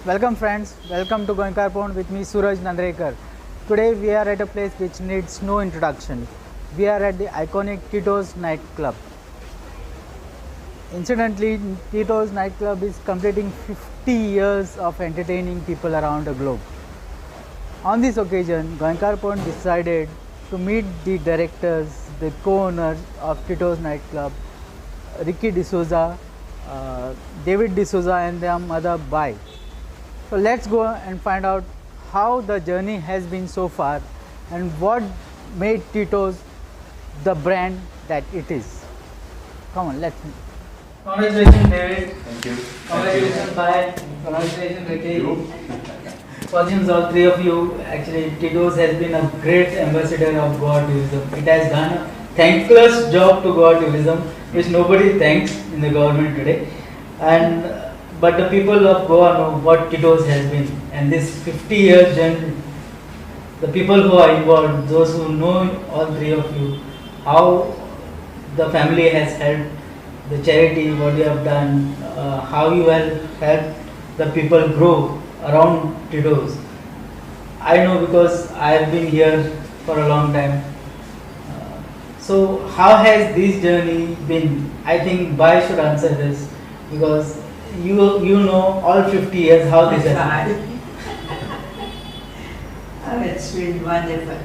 Welcome friends, welcome to Goemkarponn with me Suraj Nandrekar. Today we are at a place which needs no introduction. We are at the iconic Tito's nightclub. Incidentally, Tito's nightclub is completing 50 years of entertaining people around the globe. On this occasion, Goemkarponn decided to meet the directors, the co-owners of Tito's nightclub, Ricky D'Souza, David D'Souza and their mother Bai. So let's go and find out how the journey has been so far and what made Tito's the brand that it is. Come on, let's. Congratulations, David. Thank you. Congratulations, Bai. Congratulations, Ricky. Fortunes, all three of you. Actually, Tito's has been a great ambassador of Goa tourism. It has done a thankless job to Goa tourism, which nobody thanks in the government today. But the people of Goa know what Tito's has been, and this 50 years journey, the people who are involved, those who know all three of you, how the family has helped the charity, what you have done, how you have helped the people grow around Tito's. I know because I have been here for a long time. So how has this journey been? I think Bai should answer this because you know all 50 years how this has been. Oh, it's been wonderful.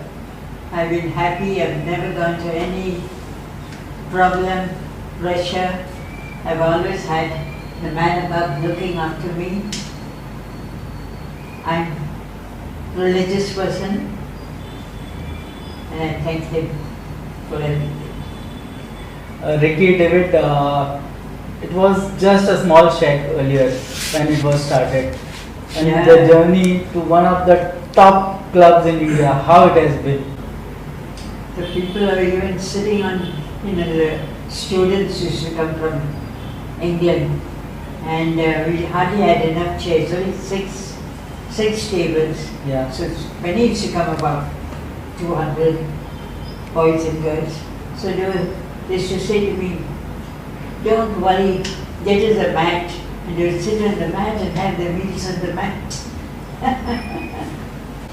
I've been happy. I've never gone to any problem, pressure. I've always had the man above looking after me. I'm a religious person and I thank him for everything. Ricky, David, it was just a small shack earlier when it was started, and the journey to one of the top clubs in India, how it has been. The people are even sitting on, the students used to come from England, and we hardly had enough chairs, only six tables. Yeah. So many used to come, about 200 boys and girls. So they used to say to me, "Don't worry, get us a mat," and they would sit on the mat and have their meals on the mat.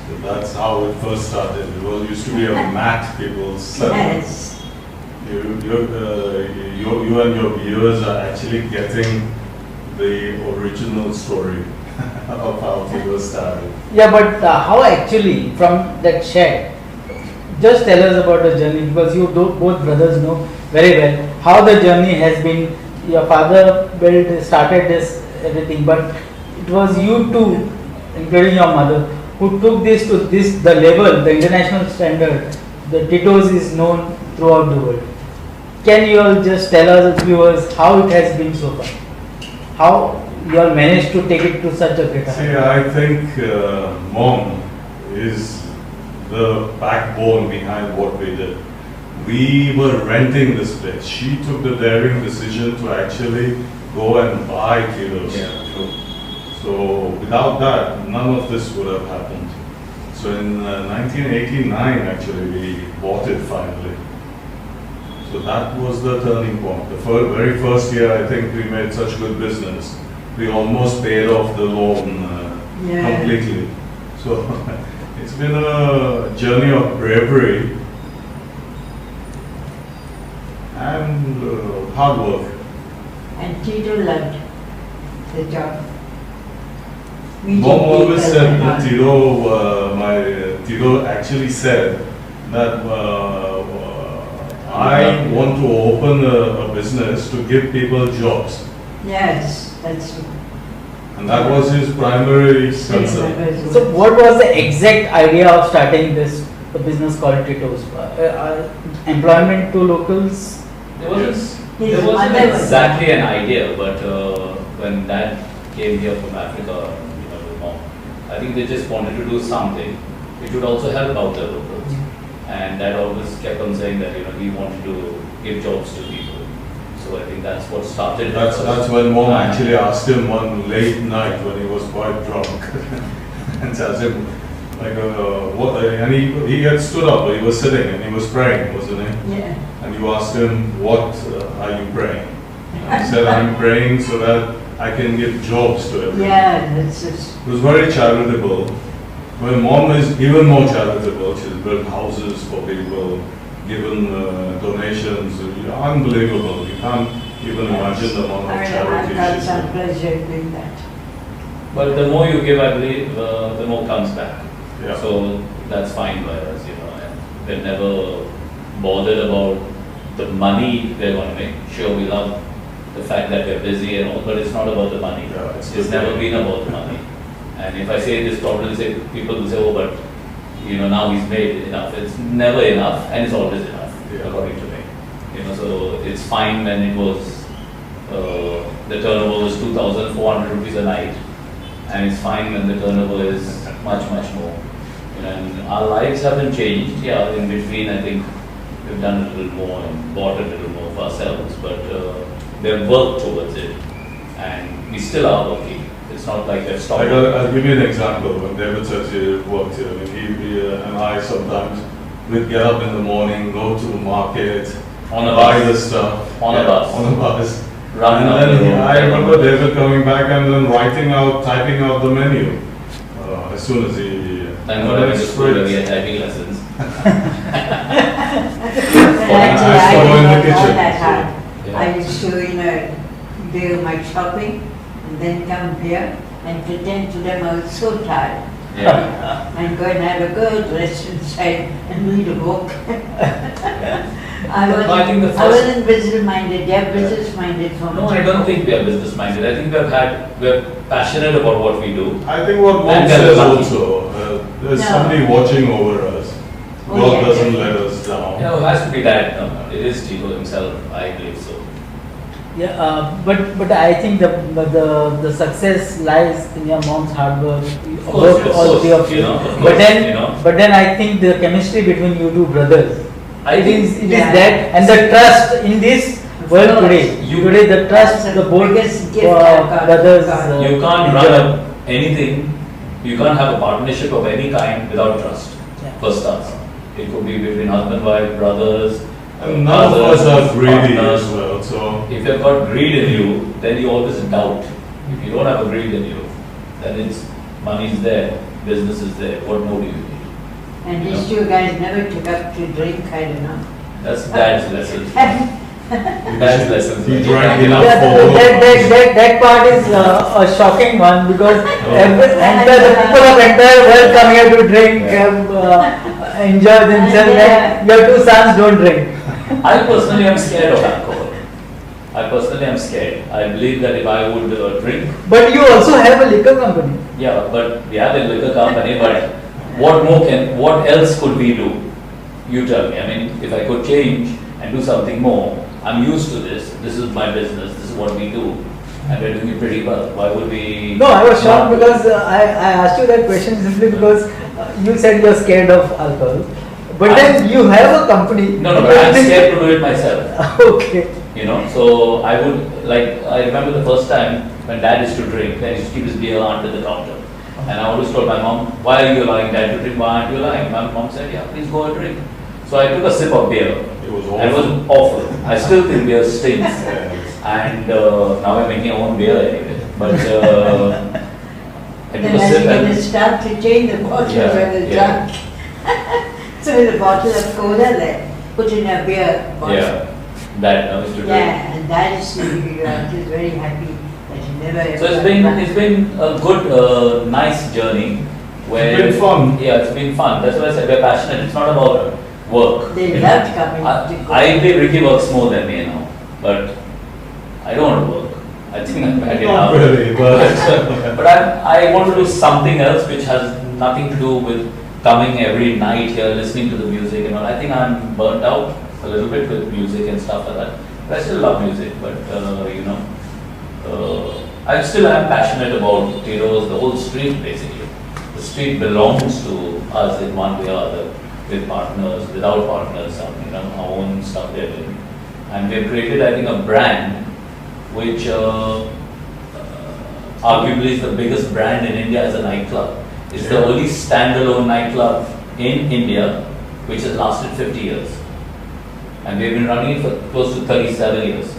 So that's how it first started. It used to be a mat people sell. Yes. You and your viewers are actually getting the original story of how it was started. Yeah, but how actually from that shack? Just tell us about the journey because you both brothers know very well how the journey has been. Your father started this everything, but it was you two, including your mother, who took this to the level, the international standard. The Tito's is known throughout the world. Can you all just tell us viewers how it has been so far? How you all managed to take it to such a great height? See, I think Mom is the backbone behind what we did. We were renting this place. She took the daring decision to actually go and buy Tito's. Yeah, true. So without that, none of this would have happened. So in 1989, actually, we bought it finally. So that was the turning point. The very first year, I think we made such good business. We almost paid off the loan completely. So it's been a journey of bravery and hard work. And Tito loved the job. Mom always said that Tito actually said that I want to open a business to give people jobs. Yes, that's true. And that was his primary concern. So what was the exact idea of starting the business called Tito's? Employment to locals? There wasn't exactly an idea, but when Dad came here from Africa, with Mom, I think they just wanted to do something which would also help out the locals. And Dad always kept on saying that we wanted to give jobs to people. So I think that's what started. That's when Mom actually asked him one late night when he was quite drunk and asked him what, and he had stood up, but he was sitting and he was praying, wasn't he? Yeah. And you asked him, what are you praying? And he said, I'm praying so that I can give jobs to everyone. Yeah, that's just. He was very charitable. My mom is even more charitable. She's built houses for people, given donations. Unbelievable. You can't even imagine the amount of I mean, charity I've got she's some done. pleasure doing that. But the more you give, I believe, the more comes back. Yeah. So that's fine by us, you know. And we're never bothered about the money we're going to make. Sure, we love the fact that we're busy and all, but it's not about the money. Yeah, it's It's good. never been about the money. And if I say this, probably say people will say, oh, but you know, now he's made enough. It's never enough, and it's always enough, Yeah. according to me. You know, so it's fine when it was the turnover was 2,400 rupees a night, and it's fine when the turnover is much more. You know, and our lives haven't changed. Yeah, in between, I think we've done a little more and bought a little more for ourselves, but we've worked towards it, and we still are working. It's not like we've stopped. I'll give you an example. When David says he worked here, I mean, he and I sometimes we'd get up in the morning, go to the market, On a buy bus. the stuff. On a bus. On a bus. Running And up the then road. I remember David coming back and then typing out the menu as soon as he. Thank God I went to school where we had typing lessons. Actually, I follow in the did not kitchen, know that so, hard. yeah. I used to, do my shopping and then come here and pretend to them I was so tired. Yeah. And go and have a good rest inside and read a book. I I think the wasn't business-minded, they're business-minded for me. No, I don't think we are business-minded. I think we're passionate about what we do. I think what God And says lucky. also, there's No. somebody watching over us. Oh, God yeah, doesn't yeah. let us down. Yeah, it has to be that. No, it is Tito himself. I believe so. Yeah, but I think the success lies in your mom's hard work. course, Both, of all course, three of you you. know, of But course, then, you know. but then I think the chemistry between you two brothers. I think It is Yeah. that, and the trust in this world course. today. You- Today the trust That's the the both biggest gift I've got. brothers. you can't enjoy. run anything. You can't have a partnership of any kind without trust. Yeah. For starts, it could be between husband, wife, brothers. And none of us cousins, are greedy partners. as well, so. If you've got greed in you, then you always doubt. If you don't have a greed in you, then it's money's there, business is there. What more do you need? And these two guys never took up to drink, I don't know. That's dad's lesson. Dad's lesson. He drank enough That, for all of us. that part is a shocking one because the people of entire world come here to drink, enjoy themselves. And your two sons don't drink. I personally am scared of alcohol. I personally am scared. I believe that if I would drink, But you also have a liquor company. yeah, but we have a liquor company, but what else could we do? You tell me. I mean, if I could change and do something more, I'm used to this. This is my business. This is what we do. And we're doing it pretty well. Why would we? No, I was shocked not do it? because I asked you that question simply because you said you're scared of alcohol. But then you have a company. No, but I'm scared to do it myself. Okay. You know, so I would, like, I remember the first time when dad used to drink, then he used to keep his beer under the counter. And I always told my mom, why are you allowing dad to drink? Why aren't you allowing? My mom said, yeah, please go and drink. So I took a sip of beer. It was And it was awful. awful. I still think beer stinks. Yeah. And now I'm making my own beer anyway. But I took Then a as sip you and can start to change the bottle Yeah, when it's yeah. done. So the bottle of cola there, put in a beer bottle. yeah, that I used to drink. Yeah, and that is is very happy that he never ever. So it's been a good, nice journey. Where It's been fun. Yeah, it's been fun. That's why I said we're passionate. It's not about work. They you loved know. coming to go. I believe Ricky works more than me now, but I don't want to work. I think I'm bad Not enough. really, but. But I want to do something else which has nothing to do with coming every night here, listening to the music and all. I think I'm burnt out a little bit with music and stuff like that. But I still love music, but I still am passionate about Tito's, the whole street basically. The street belongs to us in one way or other, with partners, without partners, some, our own stuff they're doing. And we've created, I think, a brand which arguably is the biggest brand in India as a nightclub. It's the only standalone nightclub in India which has lasted 50 years. And we've been running it for close to 37 years.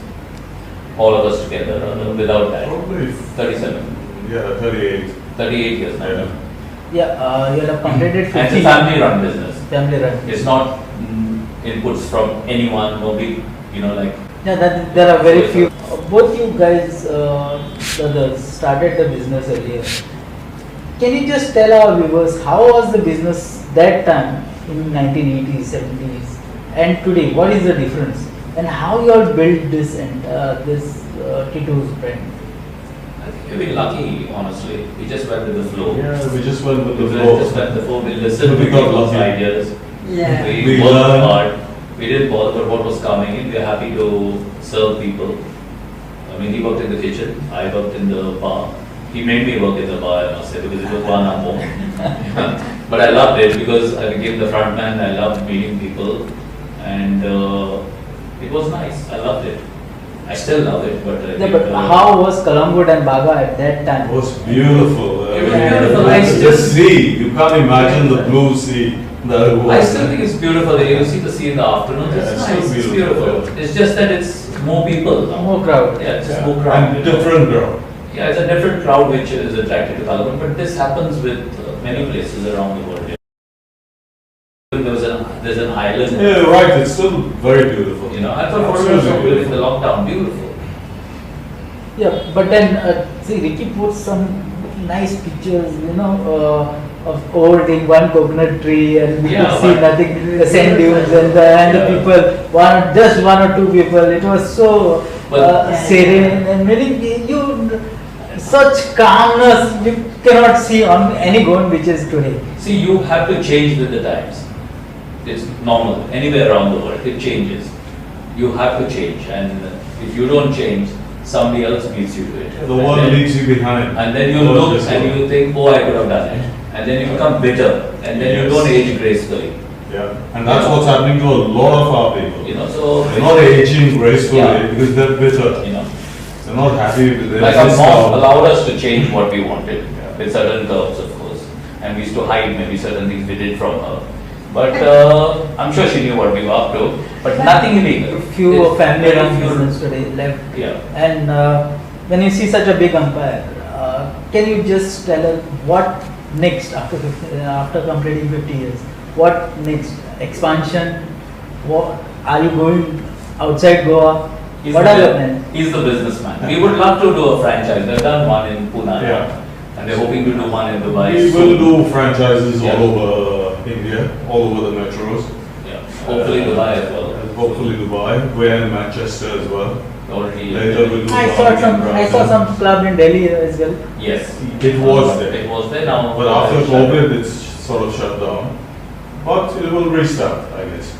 all of us together, without that. Probably 37. Yeah, 38. 38 years now. Yeah. Yeah, you have completed 50. And it's a family-run business. Family run. It's not inputs from anyone, no big, like. Yeah, there are very few. Both you guys brothers started the business earlier. Can you just tell our viewers how was the business that time in 1980s, 70s, and today? What is the difference? And how you all built this and this Tito's brand? I think we've been lucky, honestly. We just went with the flow. Yeah, we just went with the We flow. just went with the flow. We listened to We got people's lucky. ideas. Yeah. We We worked learned. hard. We didn't bother about what was coming in. We are happy to serve people. I mean, he worked in the kitchen. I worked in the bar. He made me work in the bar, I must say, because it was one hour more. But I loved it because I became the front man. I loved meeting people, and it was nice. I loved it. I still love it, but I Yeah, think, but how was Colombo and Baga at that time? It was beautiful. It was beautiful. The sea, you can't imagine the blue sea that it was. I still think it's beautiful. You see the sea in the afternoon. Yeah, It's it's nice. so It's beautiful. beautiful. It's just that it's more people now. More crowd. Yeah, it's just Yeah. more crowd. And different crowd. Yeah, it's a different crowd which is attracted to Kalaband, but this happens with many places around the world. There's an island. Yeah, right, it's still very beautiful. I thought photographs Absolutely of during the lockdown, beautiful. Yeah, but then see, Ricky put some nice pictures, of old in one coconut tree, and we Yeah, could see but- nothing, the sand dunes and the Yeah. people, just one or two people. It was so But- serene and meaning you such calmness you cannot see on any Goan beaches today. See, you have to change with the times. It's normal. Anywhere around the world, it changes. You have to change, and if you don't change, somebody else beats you to it. The world leaves you behind. And then you The world look just and goes. you think, oh, I could have done it. And then you become bitter, and then you Yes. don't age gracefully. Yeah, and that's what's happening to a lot of our people. So They're not aging gracefully Yeah. because they're bitter. They're not happy with their Like our mom lifestyle. allowed us to change what we wanted, Yeah. with certain curves, of course. And we used to hide maybe certain things we did from her. But I'm sure she knew what we were up to, but nothing illegal. Few It's family very run few- business today left. Yeah. And when you see such a big umpire, can you just tell us what next after completing 50 years? What next? Expansion? What are you going outside Goa? He's What the are your bu- plans? He's the businessman. We would love to do a franchise. They've done one in Pune, Yeah. and they're hoping to do one in Dubai. We will do franchises Yeah. all over India, all over the metros. Yeah. Hopefully Dubai as well. Hopefully Dubai. We're in Manchester as well. Already. Later we'll do I one saw in Brampton. some club in Delhi as well. Yes. It was there. It was there now. But after COVID, it's sort of shut down. But it will restart, I guess.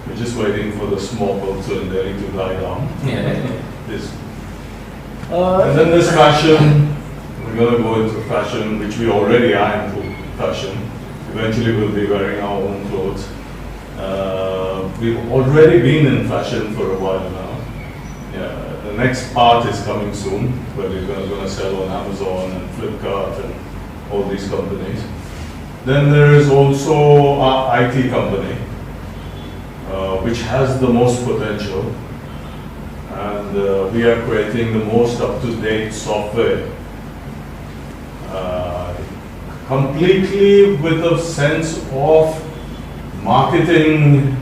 We're just waiting for the smoke also in Delhi to die down. Yeah. This. Uh, And then there's fashion. We're going to go into fashion, which we already are into fashion. Eventually we'll be wearing our own clothes. We've already been in fashion for a while now. Yeah, the next part is coming soon, where we're going to sell on Amazon and Flipkart and all these companies. Then there is also our IT company, which has the most potential. And we are creating the most up-to-date software, completely with a sense of marketing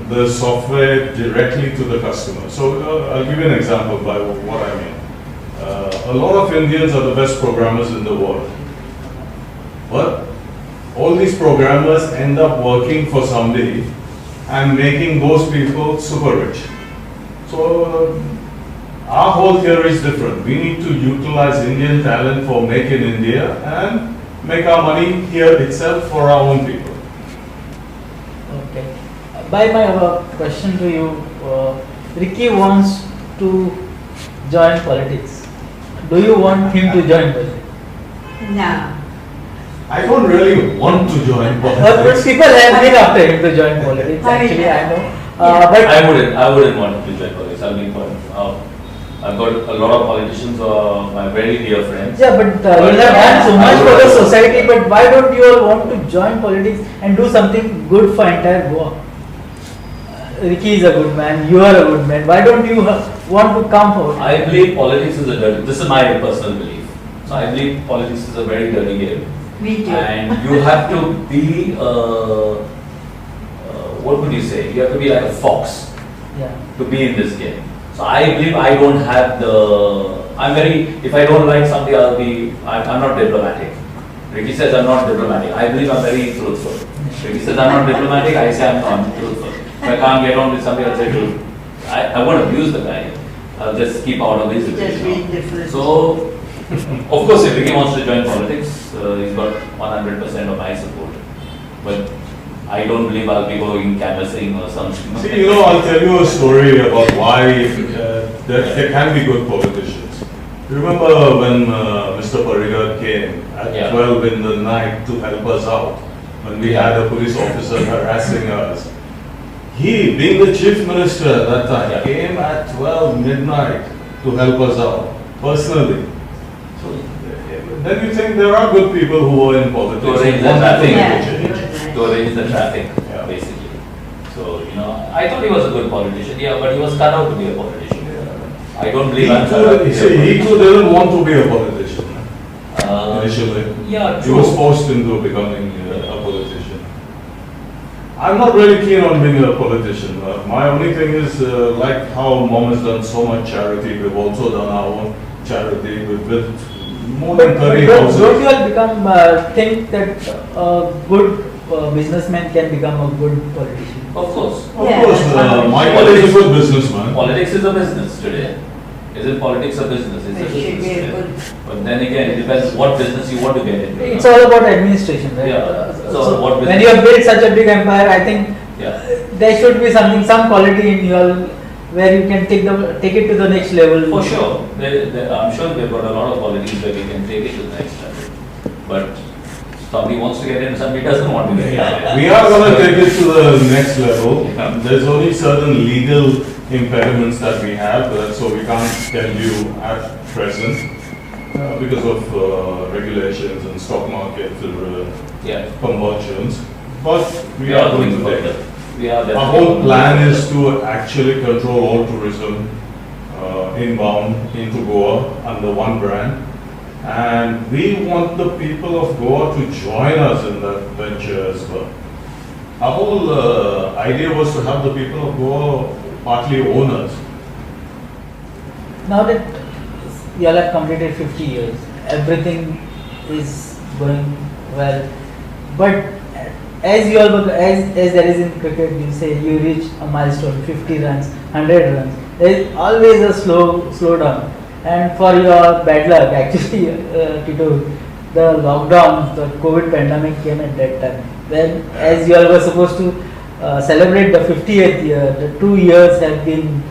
the software directly to the customer. So I'll give you an example by what I mean. A lot of Indians are the best programmers in the world, but all these programmers end up working for somebody and making those people super rich. So our whole theory is different. We need to utilize Indian talent for Make in India and make our money here itself for our own people. Okay. By my question to you, Ricky wants to join politics. Do you want him to join politics? No. I don't really want to join But politics. people have been after him to join politics. I mean, Actually, I know. yeah. But I wouldn't want to join politics. I mean, I've got a lot of politicians who are my very dear friends. yeah, but you have done so much for the society. But why don't you all want to join politics and do something good for entire Goa? Ricky is a good man, you are a good man. Why don't you want to come forward? I believe politics is a dirty. This is my personal belief. So I believe politics is a very dirty game. Me too. And you have to be, what would you say? You have to be like a fox Yeah. to be in this game. So I believe I don't have if I don't like something, I'm not diplomatic. Ricky says I'm not diplomatic. I believe I'm very truthful. Ricky says I'm not diplomatic, I say I'm not truthful. If I can't get on with something, I'll say truth. I won't abuse the guy. I'll just keep out of his Just situation. being different. So, of course, if Ricky wants to join politics, he's got 100% of my support. But I don't believe I'll be going canvassing or something. See, I'll tell you a story about why there can be good politicians. Remember when Mr. Parigar came at 12 in the night to help us out, when we had a police officer harassing us. He, being the chief minister at that time, came at 12 midnight to help us out, personally. So then you think there are good people who are in politics. To arrange who the want traffic. to make a Yeah. change. To arrange the traffic, basically. So, I thought he was a good politician, but he was cut out to be a politician. I don't believe I'm cut out to be a He too didn't want to be a politician initially. Yeah, He was true. forced into becoming a politician. I'm not really keen on being a politician. My only thing is, like how Mom has done so much charity, we've also done our own charity. We've built more than 30 houses. Don't you all think that a good businessman can become a good politician? Of course. Of Yeah, course, that's Michael is a good businessman. Politics is a business today. Isn't politics a business? It's a It should business be a today. good. But then again, it depends what business you want to get into. It's all about administration, right? Yeah. So What when you have built such a big empire, I think Yeah. there should be some quality in you all where you can take it to the next level. For sure. I'm sure they've got a lot of qualities where we can take it to the next level. But somebody wants to get in, somebody doesn't want to get in. We are going to take it to the next level. Yeah. There's only certain legal impediments that we have, so we can't tell you at present because of regulations and stock market Yeah. conversions. But We are going to take further. it. We are Our whole plan is to actually control all tourism inbound into Goa under one brand. And we want the people of Goa to join us in that venture as well. Our whole idea was to have the people of Goa partly own us. Now that you all have completed 50 years, everything is going well. But as there is in cricket, you say you reach a milestone, 50 runs, 100 runs. There is always a slow down. And for your bad luck, actually, Tito, the lockdown, the COVID pandemic came at that time. Then, as you all were supposed to celebrate the 50th year, the 2 years have been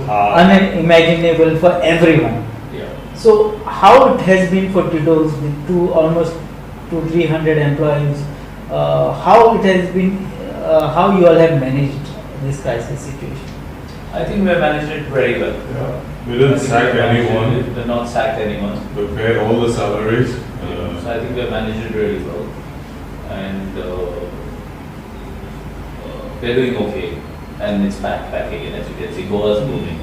unimaginable for everyone. Yeah. So, how it has been for Tito's with almost 300 employees? How it has been? How you all have managed this crisis situation? I think we have managed it very well. We didn't sack anyone. We did not sack anyone. We paid all the salaries. So I think we have managed it really well. And we're doing okay. And it's back again, as you can see. Goa is booming.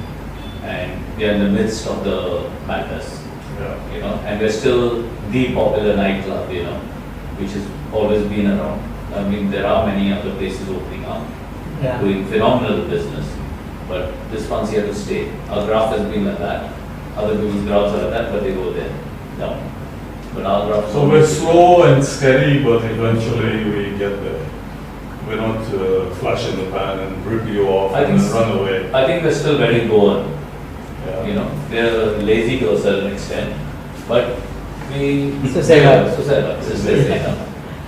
And we are in the midst of the madness. And we're still the popular nightclub, which has always been around. I mean, there are many other places opening up, doing phenomenal business. But this one's here to stay. Our graph has been like that. Other people's graphs are like that, but they go there, down. But our graph. So we're slow and steady, but eventually we get there. We're not flash in the pan and rip you off and then run away. I think we're still very Goan. Yeah. They're lazy to a certain extent, but we. Susega.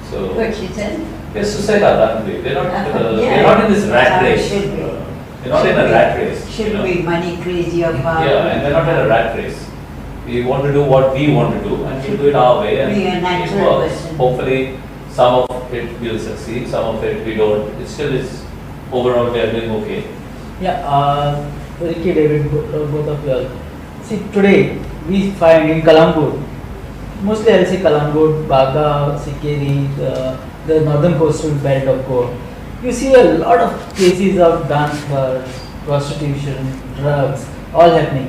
So. What she said? They're Susega, aren't they? They're not. Yeah. They're not in this rat race. Should be. They're not in a rat race. Shouldn't be money crazy or power. Yeah, and they're not in a rat race. We want to do what we want to do, and we'll do it our way, and Be a it natural works. person. Hopefully, some of it will succeed, some of it we don't. It still is. Overall, we are doing okay. Yeah, Ricky, David, both of you all. See, today we find in Kalambur, mostly I'll say Kalambur, Baga, Sikeri, the northern coastal belt of Goa. you see a lot of cases of dance clubs, prostitution, drugs, all happening.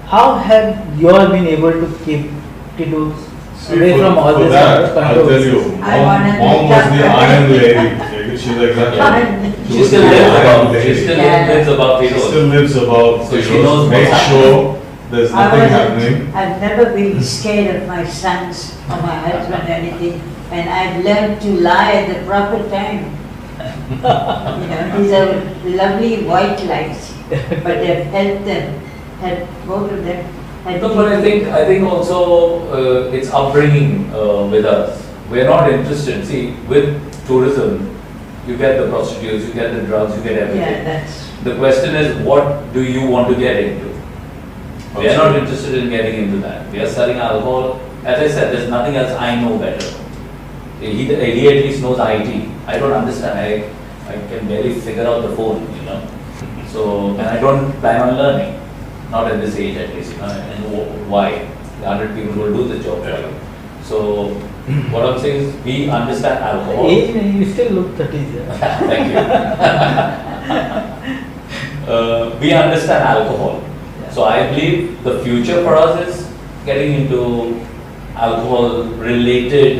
How have you all been able to keep Tito's away from all this I'll tell you, mom was the iron lady. She's exactly. She still lives above She Tito's. still lives above. So she knows Make what's sure there's nothing happening. I've never been scared of my sons or my husband or anything, and I've learned to lie at the proper time. These are lovely white lies, but they've helped both of them. No, but I think also it's upbringing with us. We're not interested. See, with tourism, you get the prostitutes, you get the drugs, you get everything. Yeah, that's. The question is, what do you want to get into? We are not interested in getting into that. We are selling alcohol. As I said, there's nothing else I know better. He at least knows IT. I don't understand. I can barely figure out the phone, So, and I don't plan on learning. Not at this age at least, And why? 100 people will do the job for you. So, what I'm saying is, we understand alcohol. Age, you still look 30s. Thank you. We understand alcohol. So I believe the future for us is getting into alcohol-related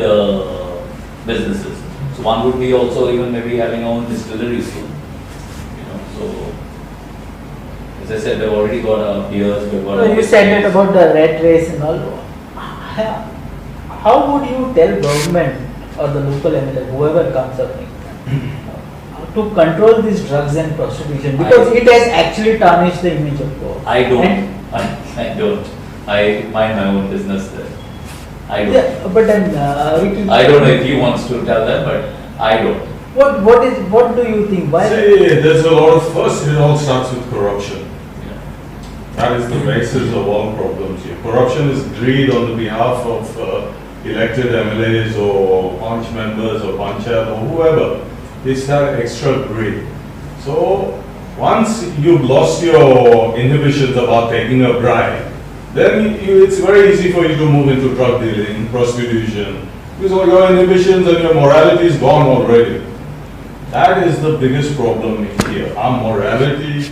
businesses. So one would be also even maybe having our own distillery soon. So as I said, we've already got our beers. We've got. You said that about the rat race and all. How would you tell government or the local MLA, whoever comes up, to control these drugs and prostitution, because it has actually tarnished the image of God? I don't. I don't. I mind my own business there. I don't. Yeah, but then I don't know if he wants to tell them, but I don't. What do you think? Why? See, there's a lot of, first it all starts with corruption. That is the basis of all problems here. Corruption is greed on the behalf of elected MLAs or punch members or panchayat or whoever. It's that extra greed. So once you've lost your inhibitions about taking a bribe, then it's very easy for you to move into drug dealing, prostitution, because all your inhibitions and your morality is gone already. That is the biggest problem here, our morality.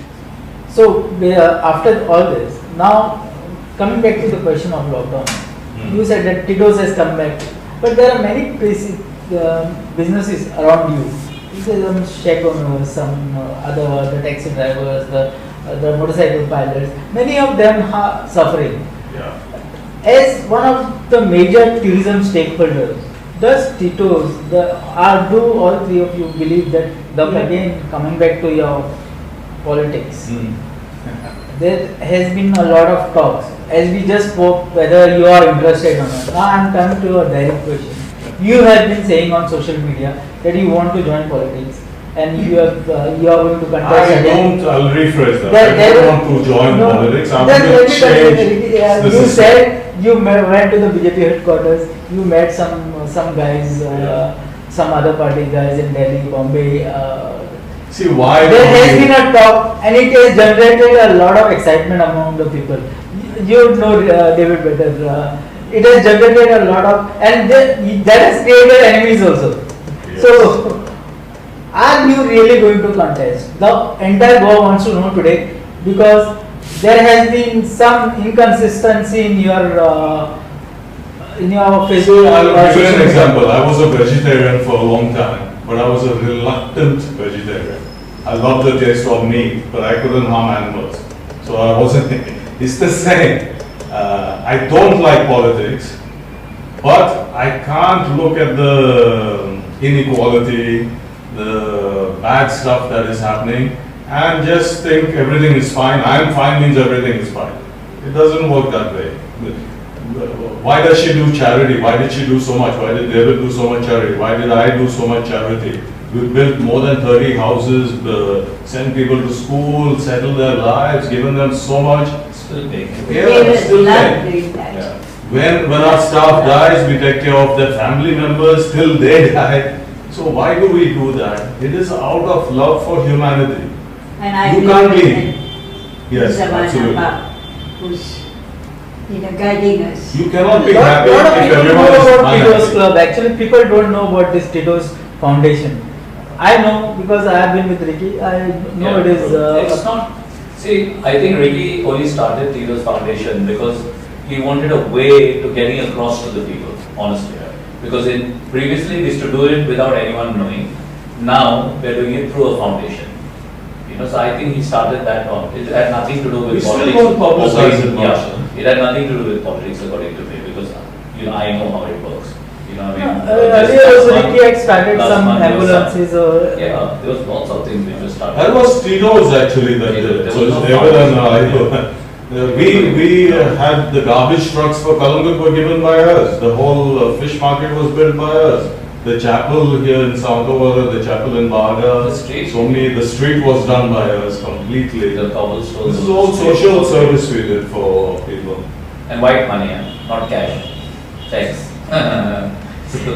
So after all this, now coming back to the question of lockdown, you said that Tito's has come back, but there are many places, businesses around you. Some shack owners, some the taxi drivers, the motorcycle pilots. Many of them are suffering. Yeah. As one of the major tourism stakeholders, does Tito's, do all three of you believe that again coming back to your politics? There has been a lot of talks, as we just spoke, whether you are interested or not. Now I am coming to a direct question. You have been saying on social media that you want to join politics, and you are going to contest. I'll rephrase that. I don't want to join politics. I want to change. You said you went to the BJP headquarters. You met some guys, some other party guys in Delhi, Bombay. See why there has been a talk, and it has generated a lot of excitement among the people. You know David better. It has generated a lot of, and that has created enemies also. Yes. So, are you really going to contest? The entire Goa wants to know today, because there has been some inconsistency in your Facebook. I'll give you an example. I was a vegetarian for a long time, but I was a reluctant vegetarian. I love the taste of meat, but I couldn't harm animals. So I wasn't. It's the same. I don't like politics, but I can't look at the inequality, the bad stuff that is happening, and just think everything is fine. I'm fine means everything is fine. It doesn't work that way. Why does she do charity? Why did she do so much? Why did David do so much charity? Why did I do so much charity? We built more than 30 houses, sent people to school, settled their lives, given them so much. Still big. Yeah, still doing big. that. Yeah. When our staff dies, we take care of their family members till they die. So why do we do that? It is out of love for humanity. And I You can't believe leave. in Yes, absolutely. who's guiding us. You cannot be Lot happy of if people everyone know is about Tito's unhappy. Club. Actually, people don't know about this Tito's Foundation. I know because I have been with Ricky. I know it is. It's not. See, I think Ricky only started Tito's foundation because he wanted a way to getting across to the people, honestly. Because previously we used to do it without anyone knowing. Now we're doing it through a foundation. So I think he started that on. It had nothing to do with We politics. still don't publicize it much. Yeah, it had nothing to do with politics according to me because I know how it works. I mean, Earlier also Ricky had started last some month there was ambulances or. Yeah, there was lots of things which were started. That was Tito's actually that Tito, did it. there So was it's no never done. foundation. We had the garbage trucks for Kalangut were given by us. The whole fish market was built by us. The chapel here in Sauntovara, the chapel in Baga, The street. the street was done by us completely. The cobblestones. This is all social service we did for people. And white money, not cash. Checks. So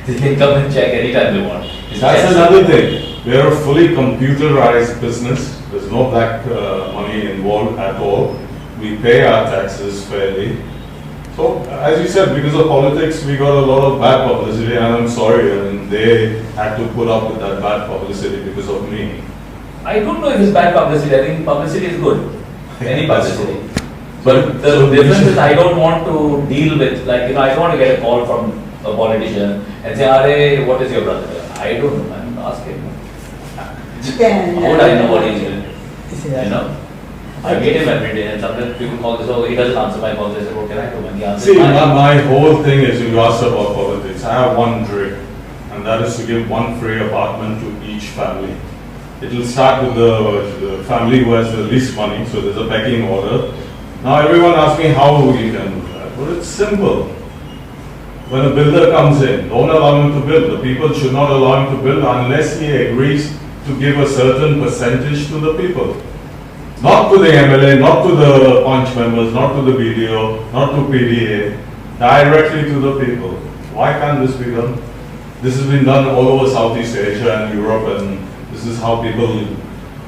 they can come and check anytime they want. It's That's checks. another thing. We are a fully computerized business. There's no black money involved at all. We pay our taxes fairly. So, as you said, because of politics, we got a lot of bad publicity, and I'm sorry, I mean, they had to put up with that bad publicity because of me. I don't know if it's bad publicity. I think publicity is good. Any That's publicity. true. But the So we difference should- is I don't want to deal with, I don't want to get a call from a politician and say, Are, what is your brother? I don't know, I'm asking. How would I know what he's doing? I meet him every day and sometimes people call this, he doesn't answer my calls. I say, what can I do? And he answers See, mine. my whole thing is, you asked about politics. I have one dream, and that is to give one free apartment to each family. It will start with the family who has the least money, so there's a pecking order. Now everyone asks me how you can do that. Well, it's simple. When a builder comes in, don't allow him to build. The people should not allow him to build unless he agrees to give a certain percentage to the people. Not to the MLA, not to the punch members, not to the BDO, not to PDA, directly to the people. Why can't this be done? This has been done all over Southeast Asia and Europe, and this is how people,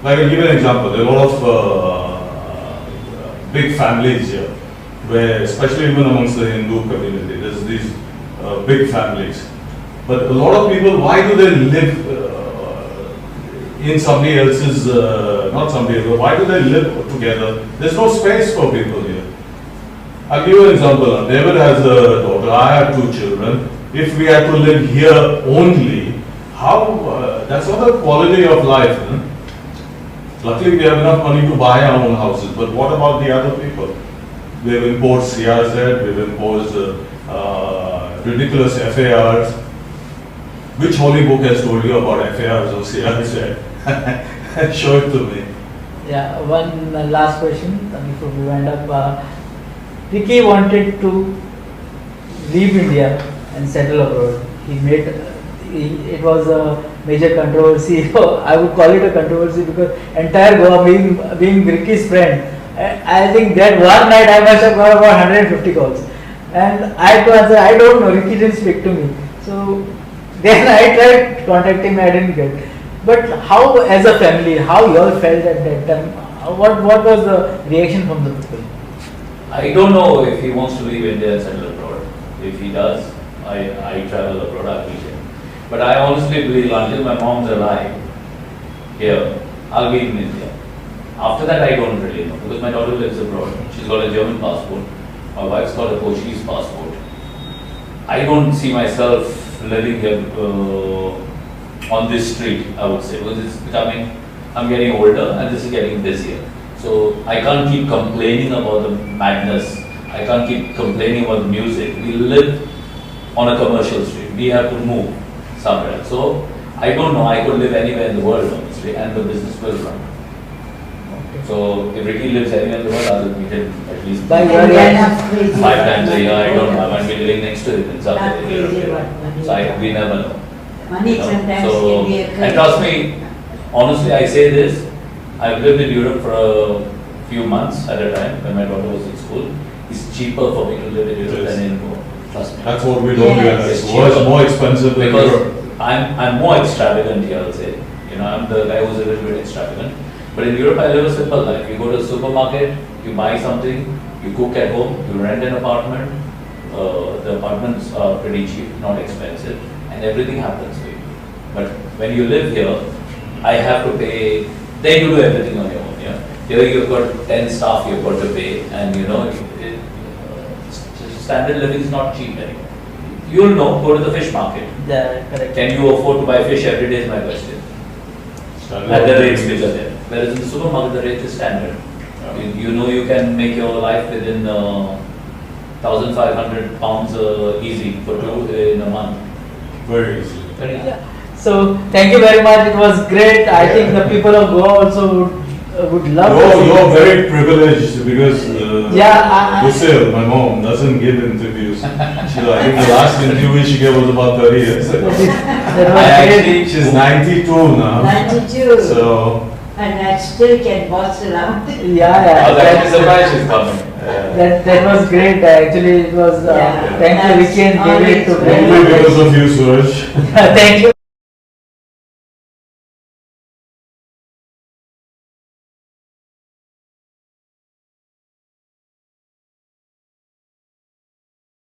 like I'll give you an example. There are a lot of big families here, where especially even amongst the Hindu community, there's these big families. But a lot of people, why do they live in somebody else's, not somebody else, why do they live together? There's no space for people here. I'll give you an example. David has a daughter, I have 2 children. If we had to live here only, how, that's not the quality of life. Luckily we have enough money to buy our own houses, but what about the other people? We've imposed CRZ, we've imposed ridiculous FARs. Which holy book has told you about FARs or CRZ? Show it to me. Yeah, one last question before we wind up. Ricky wanted to leave India and settle abroad. It was a major controversy. I would call it a controversy because entire Goa being Ricky's friend, I think that one night I must have got about 150 calls. And I had to answer, I don't know, Ricky didn't speak to me. So then I tried contacting him, I didn't get. But how, as a family, how you all felt at that time? What was the reaction from the people? I don't know if he wants to leave India and settle abroad. If he does, I travel abroad, I meet him. But I honestly believe until my mom's alive here, I'll be in India. After that, I don't really know because my daughter lives abroad. She's got a German passport. My wife's got a Portuguese passport. I don't see myself living here on this street, I would say, because it's becoming, I'm getting older and this is getting busier. So I can't keep complaining about the madness. I can't keep complaining about the music. We live on a commercial street. We have to move somewhere. So I don't know. I could live anywhere in the world, honestly, and the business will run. So if Ricky lives anywhere in the world, I'll meet him at least By your 5 times a year. I don't know. I might be living next to him in some Not way. crazy what money So we never know. Money You know, sometimes so, can be a and trust me, honestly, I say this, I've lived in Europe for a few months at a time when my daughter was in school. It's cheaper for me to live in Europe than in Goa. Trust me. That's what we don't Yes. realize. It's Goa is cheaper. more expensive than Because Europe. I'm more extravagant here, I'll say. I'm the guy who's a little bit extravagant. But in Europe, I live a simple life. You go to a supermarket, you buy something, you cook at home, you rent an apartment. The apartments are pretty cheap, not expensive, and everything happens for you. But when you live here, I have to pay. Then you do everything on your own. Yeah. Here you've got 10 staff you've got to pay, and standard living is not cheap anymore. You'll know. Go to the fish market. Yeah, correct. Can you afford to buy fish every day? Is my question. At the rates which are there. Whereas in the supermarket, the rate is standard. You know you can make your life within 1,500 pounds easy for two in a month. Very easy. Very easy. Yeah. So thank you very much. It was great. I think the people of Goa also would love to see You're this. very privileged because Lucille, my mom, doesn't give interviews. I think the last interview she gave was about 30 years ago. That was I great. actually- She's 92 now. 92. So, And I still can boss around. Yeah, I was actually yeah. surprised she's coming. That was great. Actually, it was. Yeah. Thank you, Ricky and David, to bring only because of you, Suraj. Thank you.